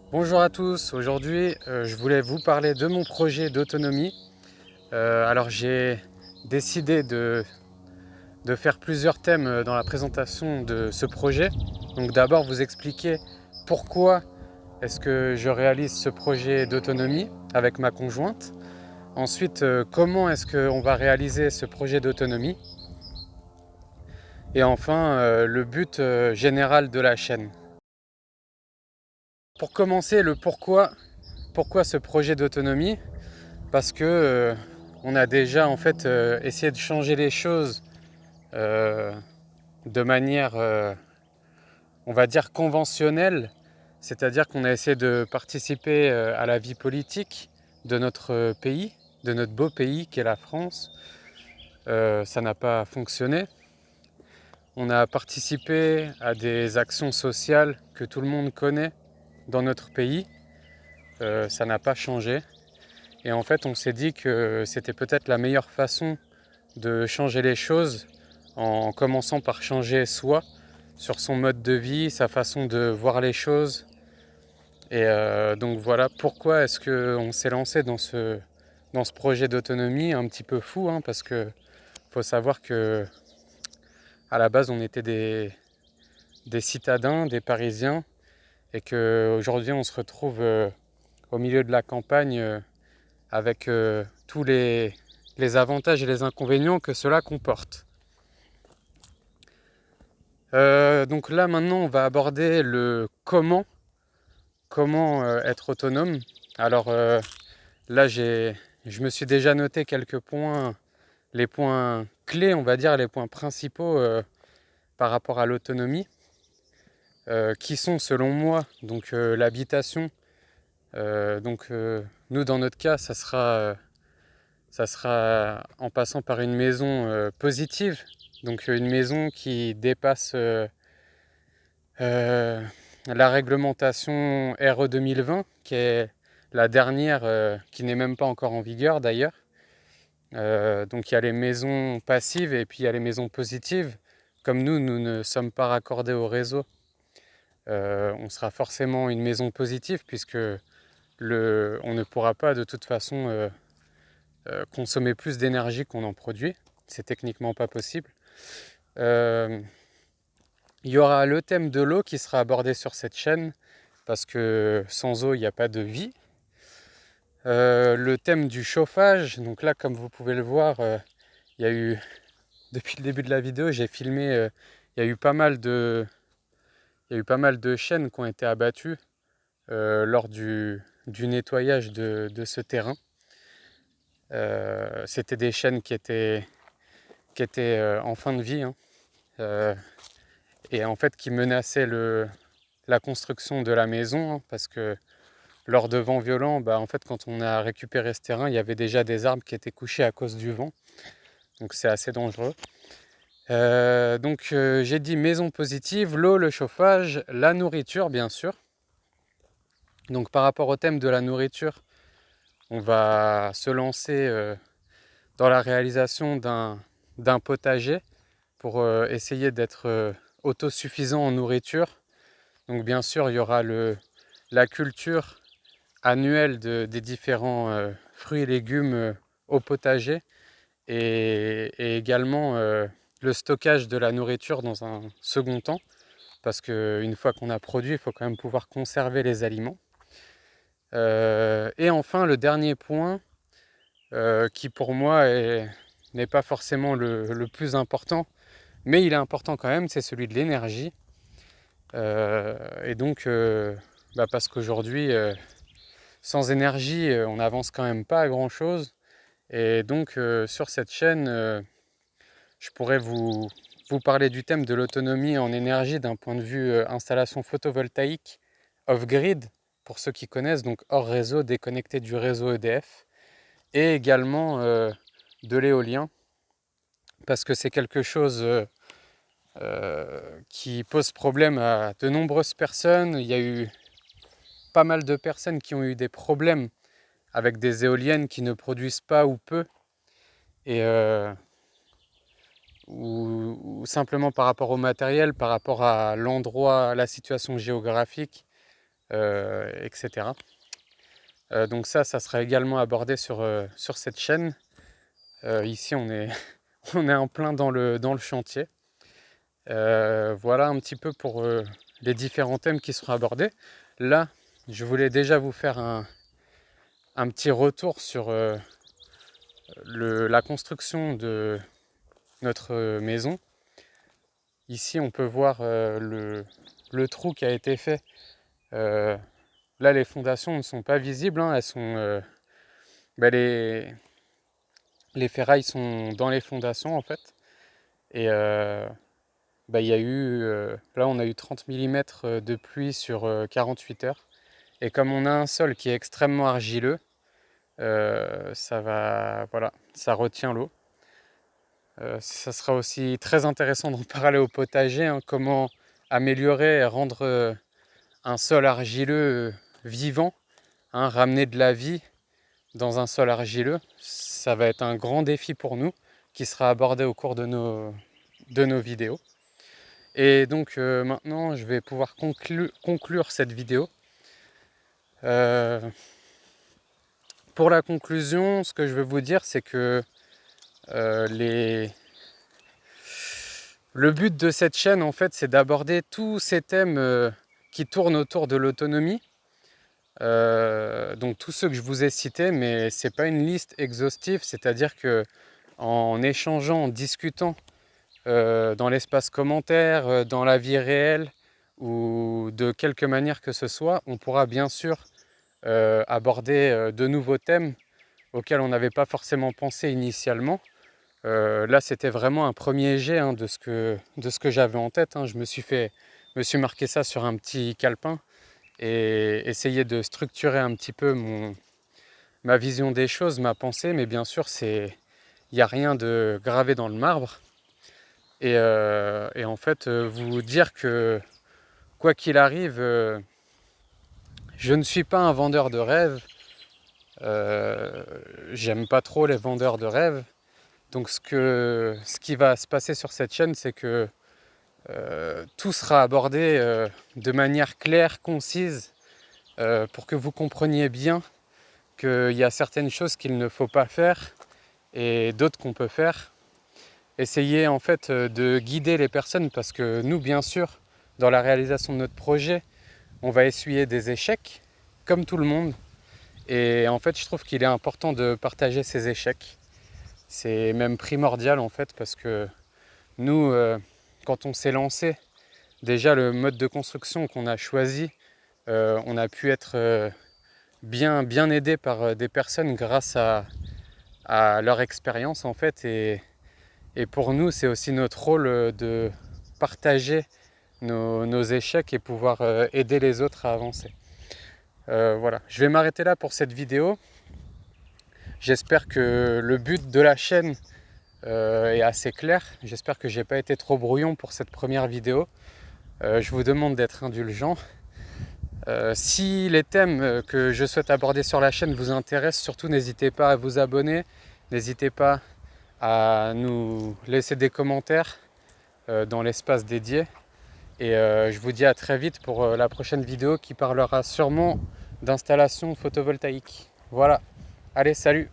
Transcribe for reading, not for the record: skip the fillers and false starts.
Bonjour à tous, aujourd'hui je voulais vous parler de mon projet d'autonomie. Alors j'ai décidé de faire plusieurs thèmes dans la présentation de ce projet. Donc d'abord vous expliquer pourquoi est-ce que je réalise ce projet d'autonomie avec ma conjointe. Ensuite comment est-ce qu'on va réaliser ce projet d'autonomie. Et enfin le but général de la chaîne. Pour commencer, le pourquoi ce projet d'autonomie. Parce que on a déjà en fait essayé de changer les choses euh, de manière, on va dire, conventionnelle, c'est-à-dire qu'on a essayé de participer à la vie politique de notre pays, de notre beau pays qu'est la France. Ça n'a pas fonctionné. On a participé à des actions sociales que tout le monde connaît dans notre pays. Ça n'a pas changé. Et en fait, on s'est dit que c'était peut-être la meilleure façon de changer les choses en commençant par changer soi sur son mode de vie, sa façon de voir les choses. Et donc voilà pourquoi est-ce qu'on s'est lancé dans ce projet d'autonomie un petit peu fou, hein, parce que faut savoir que à la base on était des citadins, des Parisiens, et qu'aujourd'hui on se retrouve au milieu de la campagne avec tous les avantages et les inconvénients que cela comporte. Donc là maintenant on va aborder le comment être autonome. Alors là je me suis déjà noté quelques points, les points clés on va dire, les points principaux par rapport à l'autonomie, qui sont selon moi donc l'habitation. Nous dans notre cas ça sera en passant par une maison positive, donc une maison qui dépasse la réglementation RE 2020, qui est la dernière, qui n'est même pas encore en vigueur d'ailleurs. Donc il y a les maisons passives et puis il y a les maisons positives. Comme nous ne sommes pas raccordés au réseau, on sera forcément une maison positive puisque on ne pourra pas de toute façon consommer plus d'énergie qu'on en produit. C'est techniquement pas possible. Euh, il y aura le thème de l'eau qui sera abordé sur cette chaîne parce que sans eau, il n'y a pas de vie. Le thème du chauffage, donc là, comme vous pouvez le voir, il y a eu, depuis le début de la vidéo, j'ai filmé, il y a eu pas mal de chaînes qui ont été abattues lors du nettoyage de ce terrain. C'était des chaînes qui étaient en fin de vie, hein, euh, et en fait qui menaçaient la construction de la maison, hein, parce que lors de vents violents, en fait, quand on a récupéré ce terrain, il y avait déjà des arbres qui étaient couchés à cause du vent. Donc c'est assez dangereux. J'ai dit maison positive, l'eau, le chauffage, la nourriture bien sûr. Donc par rapport au thème de la nourriture, on va se lancer dans la réalisation d'un potager pour essayer d'être autosuffisant en nourriture. Donc bien sûr, il y aura la culture annuelle des différents fruits et légumes au potager et également le stockage de la nourriture dans un second temps, parce qu'une fois qu'on a produit, il faut quand même pouvoir conserver les aliments. Et enfin, le dernier point, qui pour moi n'est pas forcément le plus important, mais il est important quand même, c'est celui de l'énergie. Parce qu'aujourd'hui, sans énergie, on n'avance quand même pas à grand-chose. Et donc, sur cette chaîne, je pourrais vous parler du thème de l'autonomie en énergie d'un point de vue installation photovoltaïque off-grid, pour ceux qui connaissent, donc hors réseau, déconnecté du réseau EDF, et également de l'éolien, parce que c'est quelque chose qui pose problème à de nombreuses personnes. Il y a eu pas mal de personnes qui ont eu des problèmes avec des éoliennes qui ne produisent pas ou peu, et ou simplement par rapport au matériel, par rapport à l'endroit, à la situation géographique. etc. Donc ça sera également abordé sur cette chaîne. Ici, on est, on est en plein dans le chantier. Voilà un petit peu pour les différents thèmes qui seront abordés. Là, je voulais déjà vous faire un petit retour sur la construction de notre maison. Ici, on peut voir le trou qui a été fait. Là, les fondations ne sont pas visibles, hein, elles sont, les ferrailles sont dans les fondations en fait. Et il y a eu, là on a eu 30 mm de pluie sur 48 heures. Et comme on a un sol qui est extrêmement argileux, voilà, ça retient l'eau. Ça sera aussi très intéressant d'en parler au potager, hein, comment améliorer et rendre un sol argileux vivant, hein, ramener de la vie dans un sol argileux. Ça va être un grand défi pour nous qui sera abordé au cours de nos vidéos. Et donc maintenant je vais pouvoir conclure cette vidéo. Pour la conclusion, ce que je veux vous dire, c'est que le but de cette chaîne, en fait, c'est d'aborder tous ces thèmes qui tournent autour de l'autonomie. Donc tous ceux que je vous ai cités, mais c'est pas une liste exhaustive, c'est-à-dire que en échangeant, en discutant dans l'espace commentaire, dans la vie réelle ou de quelque manière que ce soit, on pourra bien sûr aborder de nouveaux thèmes auxquels on n'avait pas forcément pensé initialement. Là, c'était vraiment un premier jet, hein, de ce que j'avais en tête, hein. Je me suis marqué ça sur un petit calepin et essayer de structurer un petit peu ma vision des choses, ma pensée, mais bien sûr, il n'y a rien de gravé dans le marbre. Et en fait, vous dire que quoi qu'il arrive, je ne suis pas un vendeur de rêves. J'aime pas trop les vendeurs de rêves. Donc ce qui va se passer sur cette chaîne, c'est que tout sera abordé de manière claire, concise, pour que vous compreniez bien qu'il y a certaines choses qu'il ne faut pas faire et d'autres qu'on peut faire. Essayez en fait de guider les personnes, parce que nous, bien sûr, dans la réalisation de notre projet, on va essuyer des échecs, comme tout le monde. Et en fait, je trouve qu'il est important de partager ces échecs. C'est même primordial en fait, parce que nous, quand on s'est lancé, déjà le mode de construction qu'on a choisi, on a pu être bien aidé par des personnes grâce à leur expérience en fait. Et pour nous, c'est aussi notre rôle de partager nos échecs et pouvoir aider les autres à avancer. Voilà, je vais m'arrêter là pour cette vidéo. J'espère que le but de la chaîne est assez clair. J'espère que j'ai pas été trop brouillon pour cette première vidéo. Je vous demande d'être indulgent. Si les thèmes que je souhaite aborder sur la chaîne vous intéressent, surtout n'hésitez pas à vous abonner. N'hésitez pas à nous laisser des commentaires dans l'espace dédié. Et je vous dis à très vite pour la prochaine vidéo qui parlera sûrement d'installation photovoltaïque. Voilà, allez, salut!